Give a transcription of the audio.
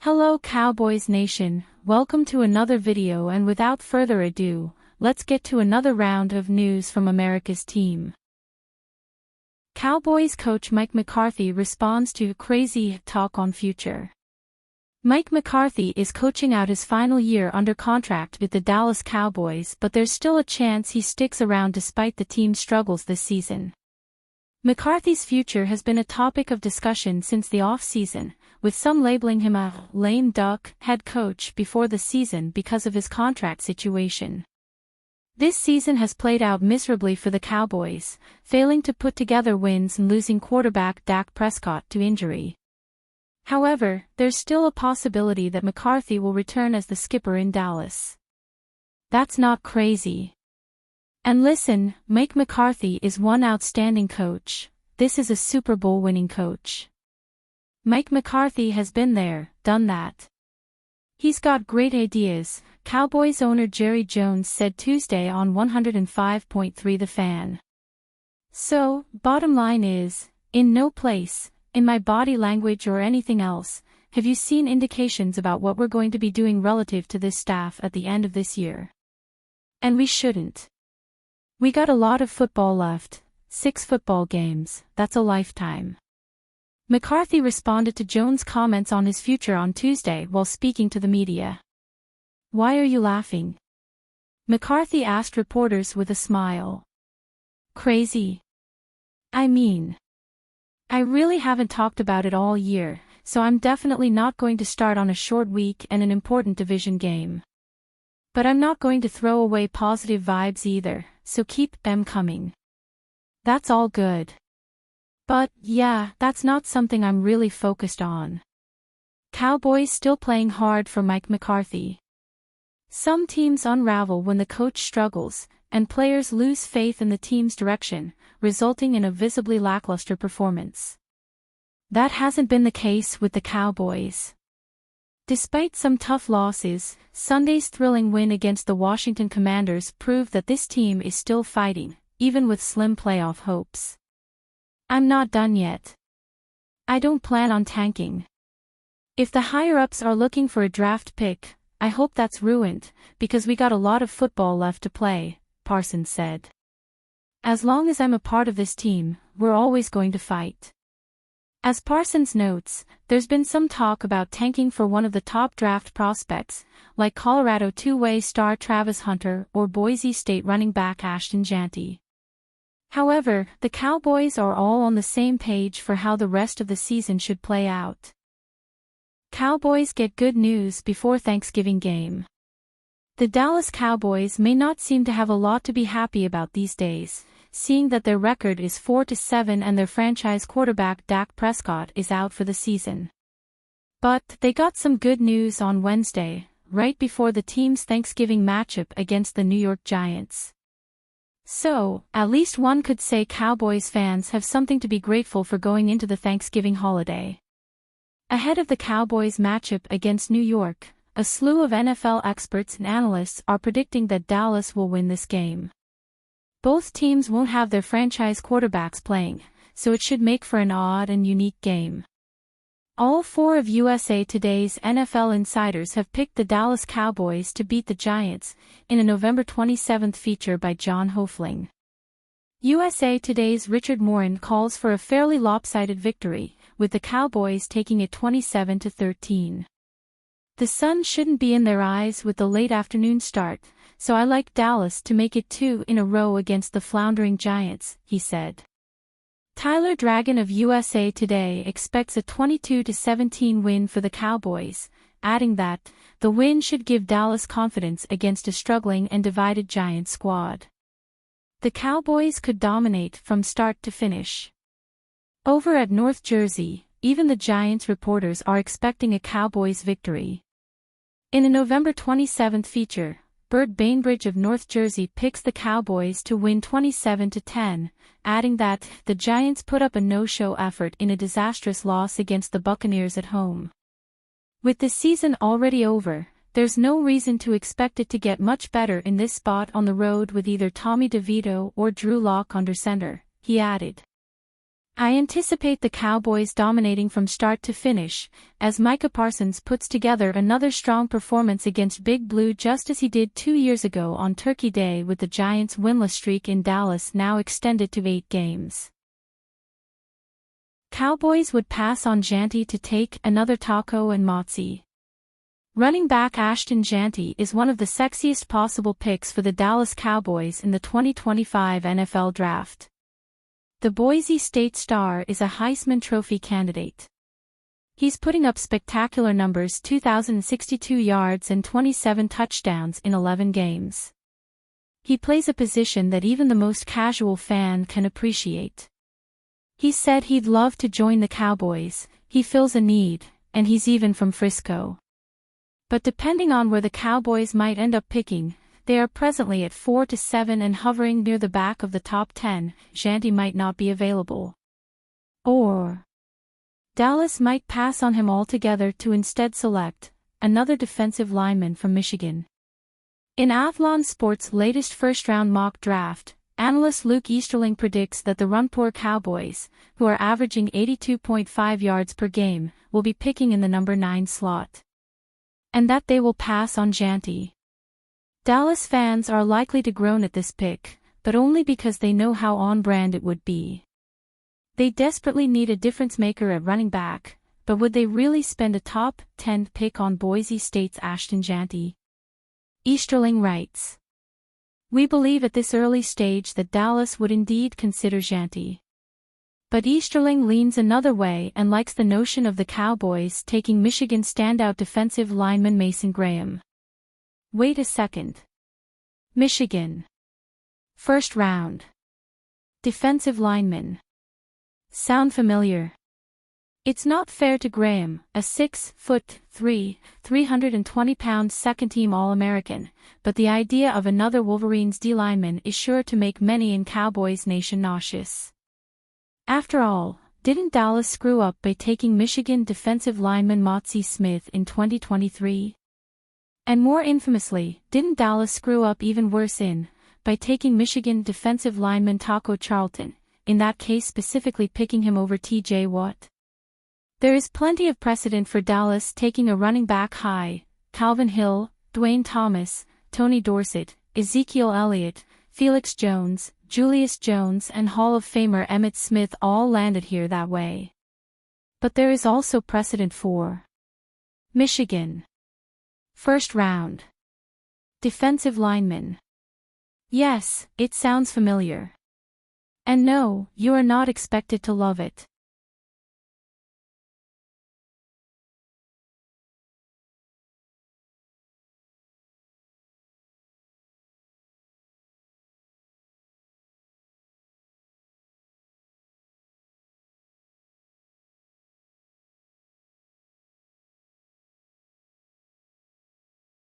Hello Cowboys Nation, welcome to another video, and without further ado, let's get to another round of news from America's team. Cowboys coach Mike McCarthy responds to crazy talk on future. Mike McCarthy is coaching out his final year under contract with the Dallas Cowboys, but there's still a chance he sticks around despite the team's struggles this season. McCarthy's future has been a topic of discussion since the off-season, with some labeling him a lame duck head coach before the season because of his contract situation. This season has played out miserably for the Cowboys, failing to put together wins and losing quarterback Dak Prescott to injury. However, there's still a possibility that McCarthy will return as the skipper in Dallas. That's not crazy. And listen, Mike McCarthy is one outstanding coach. This is a Super Bowl winning coach. Mike McCarthy has been there, done that. He's got great ideas, Cowboys owner Jerry Jones said Tuesday on 105.3 The Fan. So, bottom line is, in no place, in my body language or anything else, have you seen indications about what we're going to be doing relative to this staff at the end of this year? And we shouldn't. We got a lot of football left, 6 football games, that's a lifetime. McCarthy responded to Jones' comments on his future on Tuesday while speaking to the media. "Why are you laughing?" McCarthy asked reporters with a smile. "Crazy? I mean, I really haven't talked about it all year, so I'm definitely not going to start on a short week and an important division game. But I'm not going to throw away positive vibes either, so keep them coming. That's all good. But, yeah, that's not something I'm really focused on." Cowboys still playing hard for Mike McCarthy. Some teams unravel when the coach struggles, and players lose faith in the team's direction, resulting in a visibly lackluster performance. That hasn't been the case with the Cowboys. Despite some tough losses, Sunday's thrilling win against the Washington Commanders proved that this team is still fighting, even with slim playoff hopes. "I'm not done yet. I don't plan on tanking. If the higher-ups are looking for a draft pick, I hope that's ruined, because we got a lot of football left to play," Parsons said. "As long as I'm a part of this team, we're always going to fight." As Parsons notes, there's been some talk about tanking for one of the top draft prospects, like Colorado two-way star Travis Hunter or Boise State running back Ashton Jeanty. However, the Cowboys are all on the same page for how the rest of the season should play out. Cowboys get good news before Thanksgiving game. The Dallas Cowboys may not seem to have a lot to be happy about these days, seeing that their record is 4-7 and their franchise quarterback Dak Prescott is out for the season. But they got some good news on Wednesday, right before the team's Thanksgiving matchup against the New York Giants. So, at least one could say Cowboys fans have something to be grateful for going into the Thanksgiving holiday. Ahead of the Cowboys matchup against New York, a slew of NFL experts and analysts are predicting that Dallas will win this game. Both teams won't have their franchise quarterbacks playing, so it should make for an odd and unique game. All 4 of USA Today's NFL insiders have picked the Dallas Cowboys to beat the Giants, in a November 27 feature by John Hofling. USA Today's Richard Morin calls for a fairly lopsided victory, with the Cowboys taking it 27-13. "The sun shouldn't be in their eyes with the late afternoon start, so I like Dallas to make it 2 in a row against the floundering Giants," he said. Tyler Dragon of USA Today expects a 22-17 win for the Cowboys, adding that, the win should give Dallas confidence against a struggling and divided Giants squad. The Cowboys could dominate from start to finish. Over at North Jersey, even the Giants reporters are expecting a Cowboys victory. In a November 27 feature, Bert Bainbridge of North Jersey picks the Cowboys to win 27-10, adding that, the Giants put up a no-show effort in a disastrous loss against the Buccaneers at home. With the season already over, there's no reason to expect it to get much better in this spot on the road with either Tommy DeVito or Drew Lock under center, he added. I anticipate the Cowboys dominating from start to finish, as Micah Parsons puts together another strong performance against Big Blue just as he did 2 years ago on Turkey Day, with the Giants' winless streak in Dallas now extended to 8 games. Cowboys would pass on Jeanty to take another taco and mozzie. Running back Ashton Jeanty is one of the sexiest possible picks for the Dallas Cowboys in the 2025 NFL Draft. The Boise State star is a Heisman Trophy candidate. He's putting up spectacular numbers: 2,062 yards and 27 touchdowns in 11 games. He plays a position that even the most casual fan can appreciate. He said he'd love to join the Cowboys, he feels a need, and he's even from Frisco. But depending on where the Cowboys might end up picking, they are presently at 4 to 7 and hovering near the back of the top 10, Jeanty might not be available. Or Dallas might pass on him altogether to instead select another defensive lineman from Michigan. In Athlon Sports' latest first-round mock draft, analyst Luke Easterling predicts that the run-poor Cowboys, who are averaging 82.5 yards per game, will be picking in the number 9 slot. And that they will pass on Jeanty. Dallas fans are likely to groan at this pick, but only because they know how on-brand it would be. They desperately need a difference-maker at running back, but would they really spend a top 10 pick on Boise State's Ashton Jeanty? Easterling writes, "We believe at this early stage that Dallas would indeed consider Jeanty." But Easterling leans another way and likes the notion of the Cowboys taking Michigan standout defensive lineman Mason Graham. Wait a second. Michigan. First round. Defensive lineman. Sound familiar? It's not fair to Graham, a 6'3", 320-pound second-team All-American, but the idea of another Wolverines D-lineman is sure to make many in Cowboys Nation nauseous. After all, didn't Dallas screw up by taking Michigan defensive lineman Mozzie Smith in 2023? And more infamously, didn't Dallas screw up even worse by taking Michigan defensive lineman Taco Charlton, in that case specifically picking him over TJ Watt? There is plenty of precedent for Dallas taking a running back high: Calvin Hill, Dwayne Thomas, Tony Dorsett, Ezekiel Elliott, Felix Jones, Julius Jones and Hall of Famer Emmitt Smith all landed here that way. But there is also precedent for Michigan. First round. Defensive lineman. Yes, it sounds familiar. And no, you are not expected to love it.